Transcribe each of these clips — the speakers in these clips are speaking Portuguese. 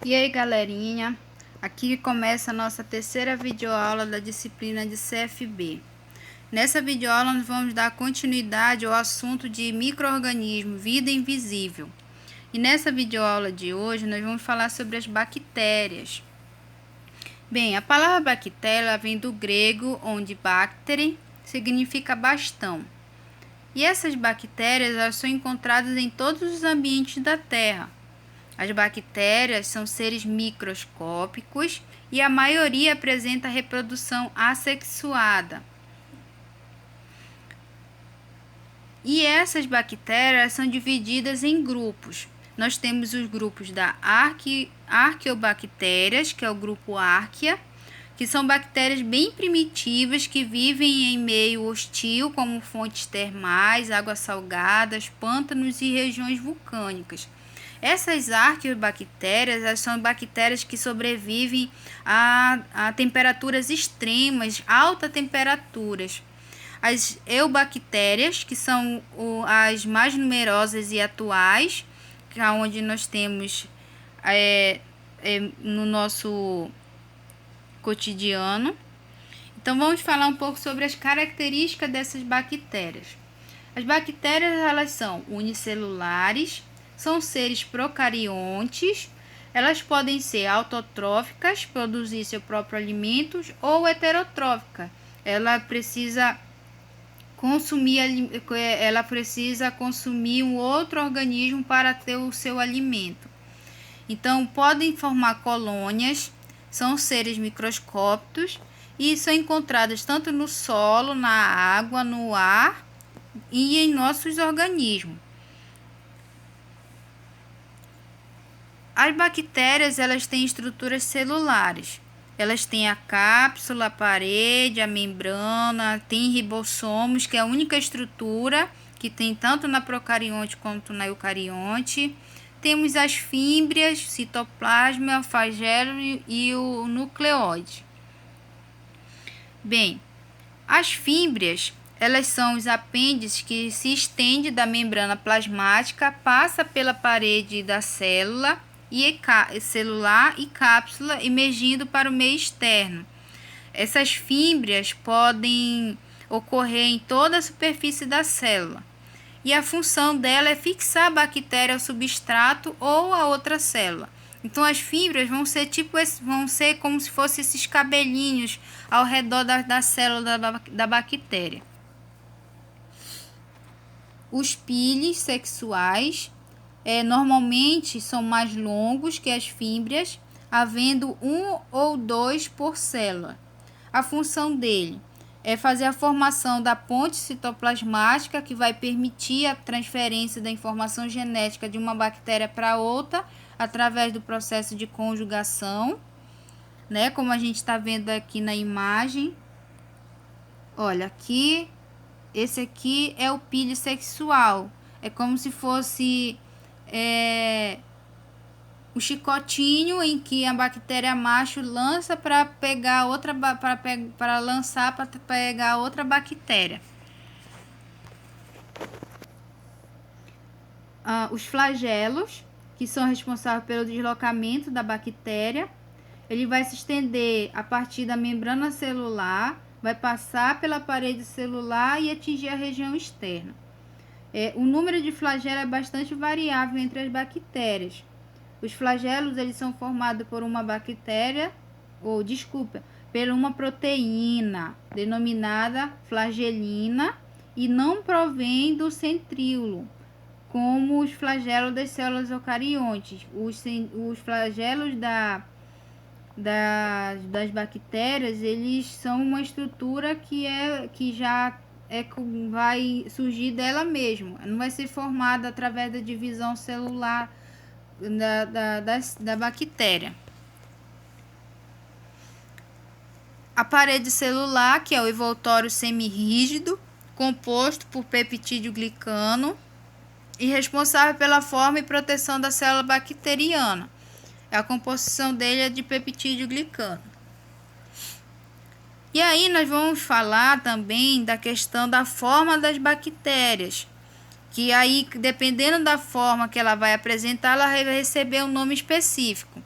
E aí, galerinha, aqui começa a nossa terceira videoaula da disciplina de CFB. Nessa videoaula nós vamos dar continuidade ao assunto de micro-organismo, vida invisível. E nessa videoaula de hoje nós vamos falar sobre as bactérias. Bem, a palavra bactéria vem do grego, onde bactere significa bastão. E essas bactérias elas são encontradas em todos os ambientes da Terra. As bactérias são seres microscópicos e a maioria apresenta reprodução assexuada. E essas bactérias são divididas em grupos. Nós temos os grupos da arqueobactérias, que é o grupo Archaea, que são bactérias bem primitivas que vivem em meio hostil, como fontes termais, águas salgadas, pântanos e regiões vulcânicas. Essas arqueobactérias são bactérias que sobrevivem a temperaturas extremas, altas temperaturas. As eubactérias, que são as mais numerosas e atuais, que é onde nós temos no nosso cotidiano. Então vamos falar um pouco sobre as características dessas bactérias. As bactérias elas são unicelulares, são seres procariontes, elas podem ser autotróficas, produzir seu próprio alimento, ou heterotrófica. Ela precisa consumir um outro organismo para ter o seu alimento. Então, podem formar colônias, são seres microscópicos e são encontradas tanto no solo, na água, no ar e em nossos organismos. As bactérias elas têm estruturas celulares. Elas têm a cápsula, a parede, a membrana, tem ribossomos, que é a única estrutura que tem tanto na procarionte quanto na eucarionte. Temos as fímbrias, citoplasma, flagelo e o nucleóide. Bem, as fímbrias elas são os apêndices que se estendem da membrana plasmática, passa pela parede da célula celular e cápsula, emergindo para o meio externo. Essas fímbrias podem ocorrer em toda a superfície da célula. E a função dela é fixar a bactéria ao substrato ou a outra célula. Então as fibras vão ser como se fossem esses cabelinhos ao redor da célula da bactéria. Os piles sexuais normalmente são mais longos que as fímbrias, havendo 1 ou 2 por célula. A função dele é fazer a formação da ponte citoplasmática, que vai permitir a transferência da informação genética de uma bactéria para outra através do processo de conjugação, né? Como a gente está vendo aqui na imagem. Olha, aqui, esse aqui é o pile sexual. É como se fosse o chicotinho em que a bactéria macho lança para pegar outra para pegar outra bactéria. Os flagelos, que são responsáveis pelo deslocamento da bactéria, ele vai se estender a partir da membrana celular, vai passar pela parede celular e atingir a região externa. O número de flagelos é bastante variável entre as bactérias. Os flagelos eles são formados por uma por uma proteína denominada flagelina e não provém do centríolo, como os flagelos das células eucariontes. Os flagelos das bactérias eles são uma estrutura que já vai surgir dela mesma, não vai ser formada através da divisão celular da bactéria. A parede celular, que é o envoltório semirrígido, composto por peptídeo glicano e responsável pela forma e proteção da célula bacteriana. A composição dele é de peptídeo glicano. E aí nós vamos falar também da questão da forma das bactérias, que aí, dependendo da forma que ela vai apresentar, ela vai receber um nome específico.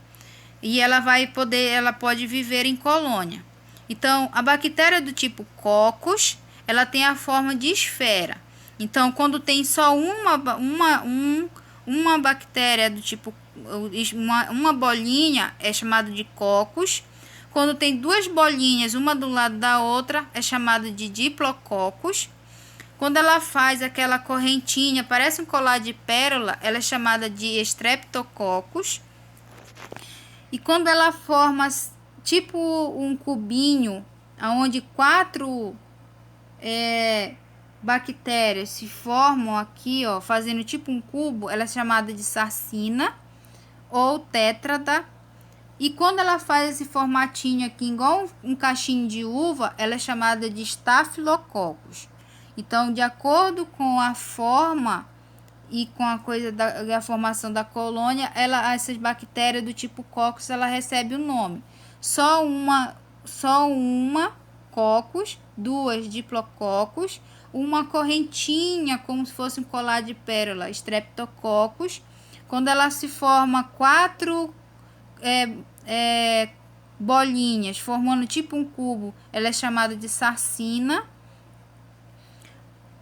e ela pode viver em colônia. Então, a bactéria do tipo Coccus, ela tem a forma de esfera. Então, quando tem só uma bactéria do tipo, uma bolinha, é chamado de Coccus. Quando tem duas bolinhas, uma do lado da outra, é chamado de Diplococcus. Quando ela faz aquela correntinha, parece um colar de pérola, ela é chamada de Streptococcus. E quando ela forma tipo um cubinho, onde 4 bactérias se formam aqui, ó, fazendo tipo um cubo, ela é chamada de sarcina ou tétrada. E quando ela faz esse formatinho aqui, igual um cachinho de uva, ela é chamada de Staphylococcus. Então, de acordo com a forma e com a coisa da formação da colônia, essas bactérias do tipo Coccus, ela recebe o nome. Só uma Coccus, 2 Diplococcus, uma correntinha como se fosse um colar de pérola, Streptococcus. Quando ela se forma 4 bolinhas, formando tipo um cubo, ela é chamada de sarcina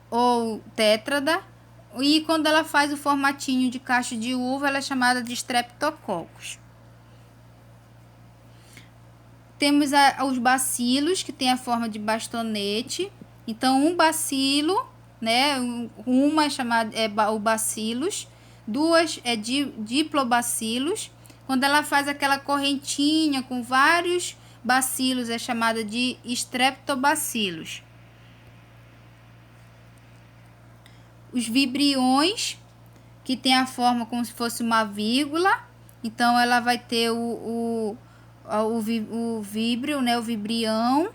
ou tétrada. E quando ela faz o formatinho de cacho de uva, ela é chamada de Streptococcus. Temos os bacilos, que tem a forma de bastonete. Então, um bacilo, né? Uma é chamada o bacillus, 2 é diplobacilos. Quando ela faz aquela correntinha com vários bacilos, é chamada de streptobacilos. Os vibriões, que tem a forma como se fosse uma vírgula. Então, ela vai ter o víbrio, né? O vibrião.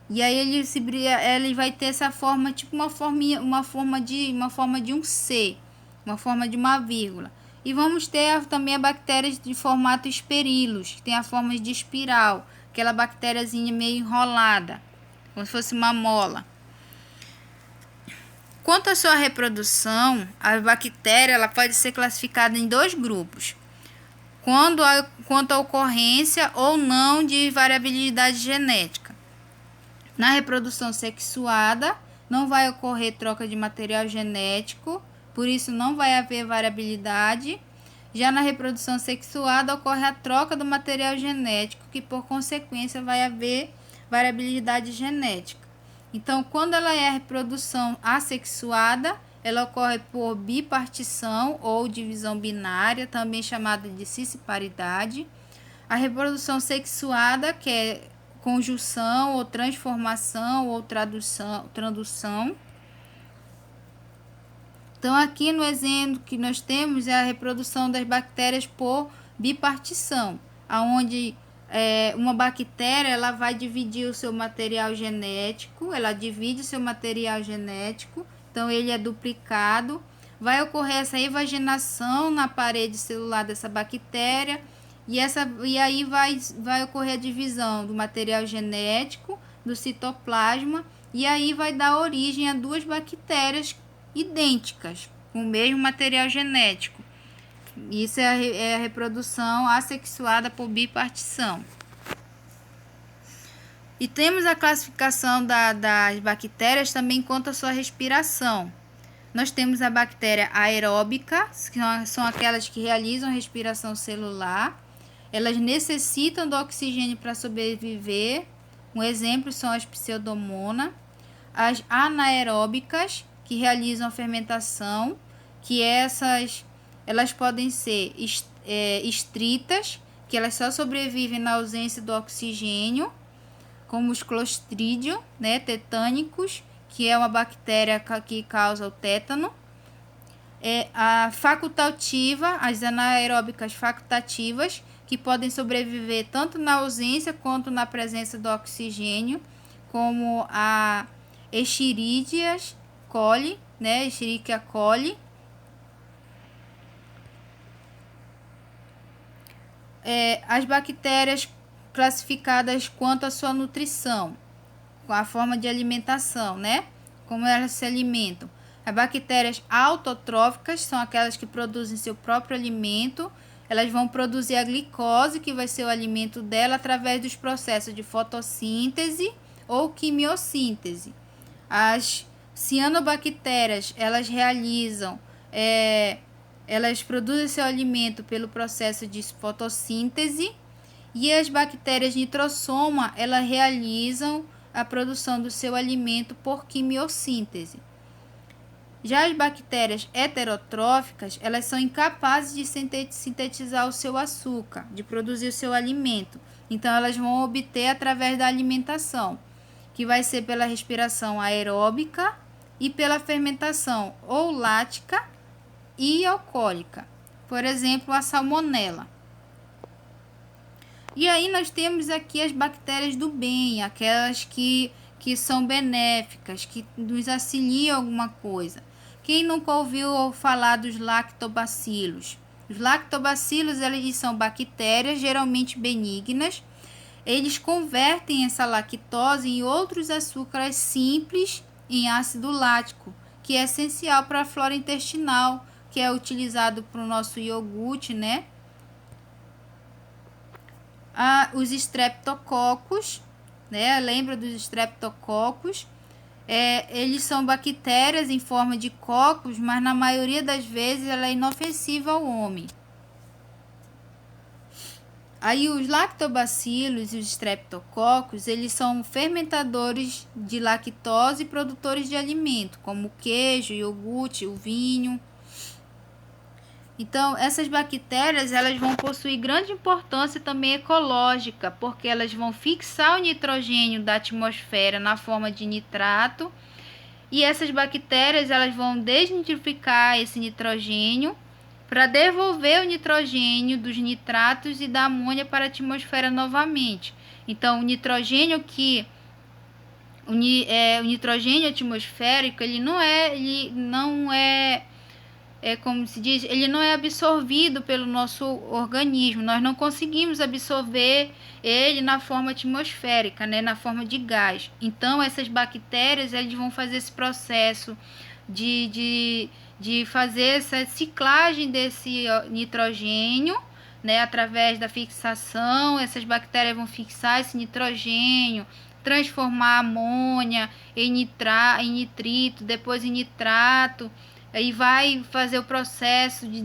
E aí ele vai ter essa forma, tipo uma forma de um C, uma forma de uma vírgula. E vamos ter também a bactéria de formato espirilos, que tem a forma de espiral, aquela bactériazinha meio enrolada, como se fosse uma mola. Quanto à sua reprodução, a bactéria ela pode ser classificada em 2 grupos. Quanto à ocorrência ou não de variabilidade genética. Na reprodução sexuada, não vai ocorrer troca de material genético, por isso não vai haver variabilidade. Já na reprodução sexuada, ocorre a troca do material genético, que por consequência vai haver variabilidade genética. Então, quando ela é a reprodução assexuada, ela ocorre por bipartição ou divisão binária, também chamada de cisparidade. A reprodução sexuada, que é conjunção ou transformação ou tradução. Então, aqui no exemplo que nós temos é a reprodução das bactérias por bipartição, onde uma bactéria ela vai dividir o seu material genético, então ele é duplicado. Vai ocorrer essa evaginação na parede celular dessa bactéria, e aí vai ocorrer a divisão do material genético, do citoplasma, e aí vai dar origem a 2 bactérias idênticas, com o mesmo material genético. Isso é a reprodução assexuada por bipartição. E temos a classificação das bactérias também quanto à sua respiração. Nós temos a bactéria aeróbica, que são aquelas que realizam respiração celular. Elas necessitam do oxigênio para sobreviver. Um exemplo são as pseudomonas. As anaeróbicas, que realizam a fermentação, que elas podem ser estritas, que elas só sobrevivem na ausência do oxigênio, como os clostridium, né, tetânicos, que é uma bactéria que causa o tétano. A facultativa, as anaeróbicas facultativas, que podem sobreviver tanto na ausência quanto na presença do oxigênio, como a Escherichia coli, né, Escherichia coli. As bactérias classificadas quanto à sua nutrição, com a forma de alimentação, né, como elas se alimentam. As bactérias autotróficas são aquelas que produzem seu próprio alimento, elas vão produzir a glicose, que vai ser o alimento dela, através dos processos de fotossíntese ou quimiossíntese. As cianobactérias, elas elas produzem seu alimento pelo processo de fotossíntese, e as bactérias nitrossoma, elas realizam a produção do seu alimento por quimiossíntese. Já as bactérias heterotróficas, elas são incapazes de sintetizar o seu açúcar, de produzir o seu alimento. Então, elas vão obter através da alimentação, que vai ser pela respiração aeróbica e pela fermentação ou lática e alcoólica. Por exemplo, a salmonela. E aí nós temos aqui as bactérias do bem, aquelas que são benéficas, que nos auxiliam alguma coisa. Quem nunca ouviu falar dos lactobacilos? Os lactobacilos, eles são bactérias geralmente benignas. Eles convertem essa lactose em outros açúcares simples em ácido lático, que é essencial para a flora intestinal, que é utilizado para o nosso iogurte, né? Os streptococos, né? Lembra dos streptococos? Eles são bactérias em forma de cocos, mas na maioria das vezes ela é inofensiva ao homem. Aí os lactobacilos e os streptococos, eles são fermentadores de lactose e produtores de alimento, como o queijo, o iogurte, o vinho. Então, essas bactérias, elas vão possuir grande importância também ecológica, porque elas vão fixar o nitrogênio da atmosfera na forma de nitrato, e essas bactérias, elas vão desnitrificar esse nitrogênio para devolver o nitrogênio dos nitratos e da amônia para a atmosfera novamente. Então, o nitrogênio atmosférico, ele não é como se diz, ele não é absorvido pelo nosso organismo. Nós não conseguimos absorver ele na forma atmosférica, né, na forma de gás. Então, essas bactérias, eles vão fazer esse processo de fazer essa ciclagem desse nitrogênio, né, através da fixação. Essas bactérias vão fixar esse nitrogênio, transformar a amônia em nitrito, depois em nitrato. Aí vai fazer o processo de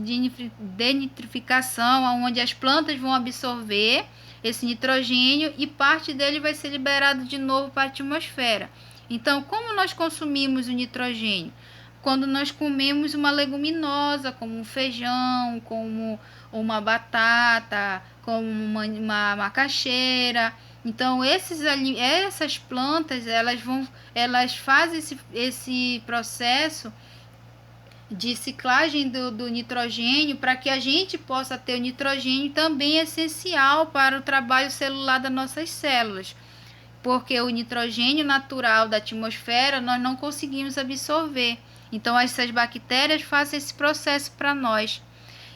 denitrificação, onde as plantas vão absorver esse nitrogênio e parte dele vai ser liberado de novo para a atmosfera. Então, como nós consumimos o nitrogênio? Quando nós comemos uma leguminosa, como um feijão, como uma batata, como uma macaxeira. Então, essas plantas, elas fazem esse processo de ciclagem do nitrogênio, para que a gente possa ter o nitrogênio, também é essencial para o trabalho celular das nossas células, porque o nitrogênio natural da atmosfera nós não conseguimos absorver. Então essas bactérias fazem esse processo para nós,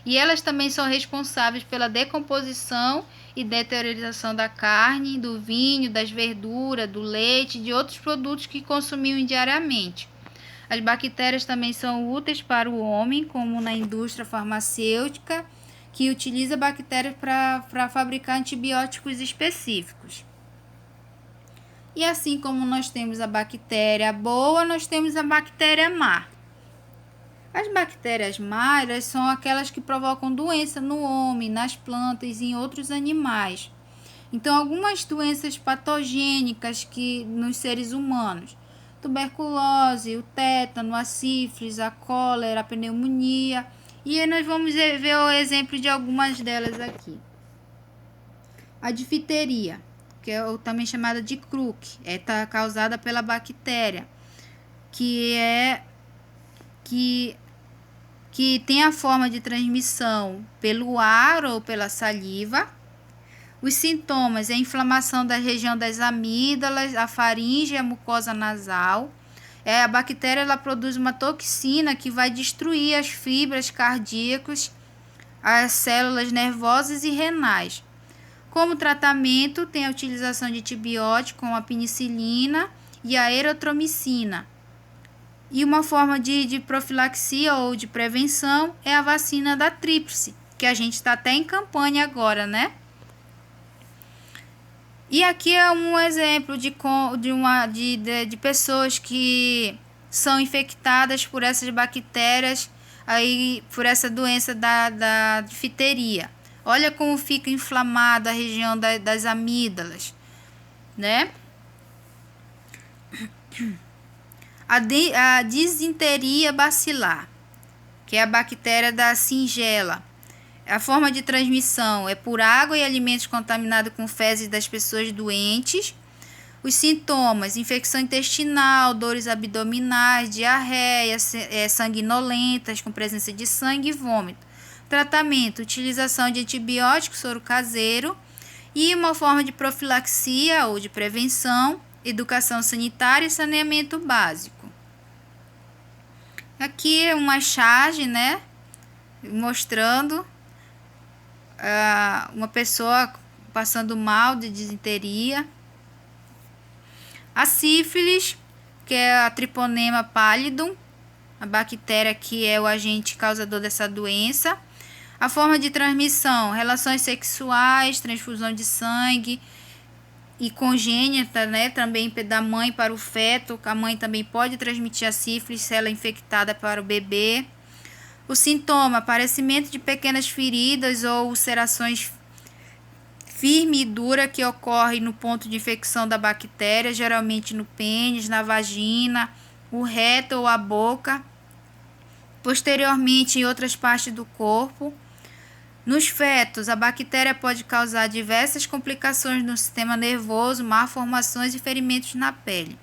e elas também são responsáveis pela decomposição e deteriorização da carne, do vinho, das verduras, do leite e de outros produtos que consumimos diariamente. As bactérias também são úteis para o homem, como na indústria farmacêutica, que utiliza bactérias para fabricar antibióticos específicos. E assim como nós temos a bactéria boa, nós temos a bactéria má. As bactérias más são aquelas que provocam doença no homem, nas plantas e em outros animais. Então, algumas doenças patogênicas nos seres humanos: tuberculose, o tétano, a sífilis, a cólera, a pneumonia. E aí nós vamos ver o exemplo de algumas delas aqui. A difteria, que é também chamada de Croup, tá causada pela bactéria, que tem a forma de transmissão pelo ar ou pela saliva. Os sintomas é a inflamação da região das amígdalas, a faringe e a mucosa nasal. A bactéria ela produz uma toxina que vai destruir as fibras cardíacas, as células nervosas e renais. Como tratamento, tem a utilização de antibióticos como a penicilina e a eritromicina. E uma forma de profilaxia ou de prevenção é a vacina da tríplice, porque a gente está até em campanha agora, né? E aqui é um exemplo de pessoas que são infectadas por essas bactérias, aí por essa doença da difteria. Olha como fica inflamada a região das amígdalas, né? A disenteria bacilar, que é a bactéria da Shigella. A forma de transmissão é por água e alimentos contaminados com fezes das pessoas doentes. Os sintomas: infecção intestinal, dores abdominais, diarreia, sanguinolentas, com presença de sangue e vômito. Tratamento: utilização de antibiótico, soro caseiro. E uma forma de profilaxia ou de prevenção: educação sanitária e saneamento básico. Aqui é uma charge, né, mostrando uma pessoa passando mal de disenteria. A sífilis, que é a Treponema pallidum, a bactéria que é o agente causador dessa doença. A forma de transmissão: relações sexuais, transfusão de sangue e congênita, né, também da mãe para o feto. A mãe também pode transmitir a sífilis se ela é infectada para o bebê. O sintoma: aparecimento de pequenas feridas ou ulcerações firme e dura que ocorre no ponto de infecção da bactéria, geralmente no pênis, na vagina, o reto ou a boca, posteriormente em outras partes do corpo. Nos fetos, a bactéria pode causar diversas complicações no sistema nervoso, malformações e ferimentos na pele.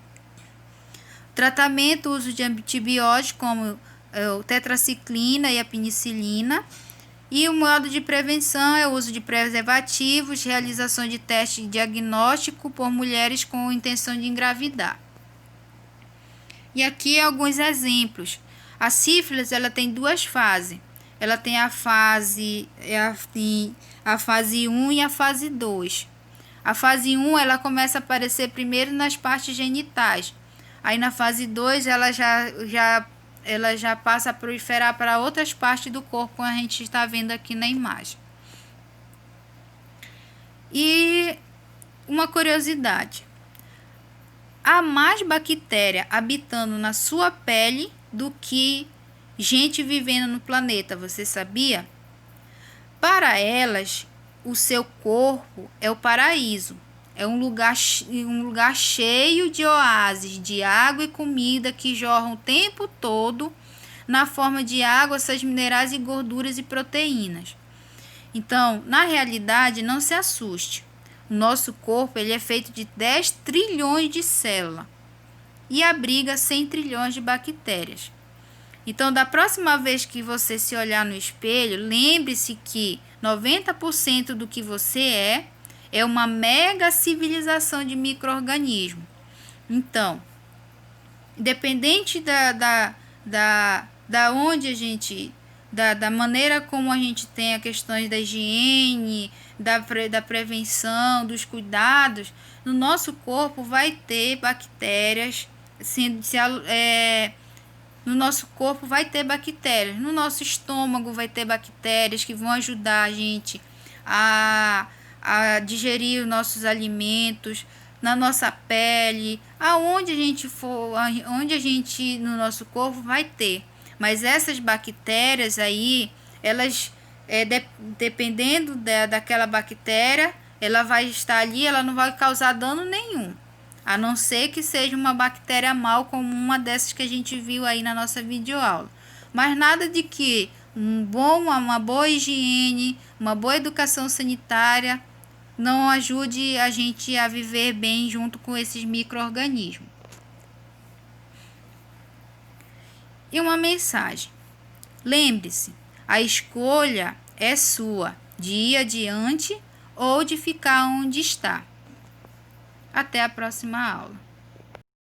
Tratamento: uso de antibióticos como a tetraciclina e a penicilina. E o modo de prevenção é o uso de preservativos, realização de teste de diagnóstico por mulheres com intenção de engravidar. E aqui alguns exemplos. A sífilis, ela tem duas fases. Ela tem a fase 1 e a fase 2. A fase 1 ela começa a aparecer primeiro nas partes genitais. Aí na fase 2 ela já passa a proliferar para outras partes do corpo, como a gente está vendo aqui na imagem. E uma curiosidade: há mais bactéria habitando na sua pele do que gente vivendo no planeta, você sabia? Para elas, o seu corpo é o paraíso. É um lugar cheio de oásis de água e comida que jorram o tempo todo na forma de água, sais minerais e gorduras e proteínas. Então, na realidade, não se assuste. O nosso corpo ele é feito de 10 trilhões de células e abriga 100 trilhões de bactérias. Então, da próxima vez que você se olhar no espelho, lembre-se que 90% do que você é uma mega civilização de micro-organismos. Então, independente onde a gente, da maneira como a gente tem a questões da higiene, da prevenção, dos cuidados, no nosso corpo vai ter bactérias, no nosso corpo vai ter bactérias, no nosso estômago vai ter bactérias que vão ajudar a gente a digerir os nossos alimentos, na nossa pele, aonde a gente for, onde a gente no nosso corpo vai ter. Mas essas bactérias aí, elas, dependendo daquela bactéria, ela vai estar ali, ela não vai causar dano nenhum. A não ser que seja uma bactéria mal, como uma dessas que a gente viu aí na nossa videoaula. Mas nada de que uma boa higiene, uma boa educação sanitária não ajude a gente a viver bem junto com esses micro-organismos. E uma mensagem: lembre-se, a escolha é sua, de ir adiante ou de ficar onde está. Até a próxima aula.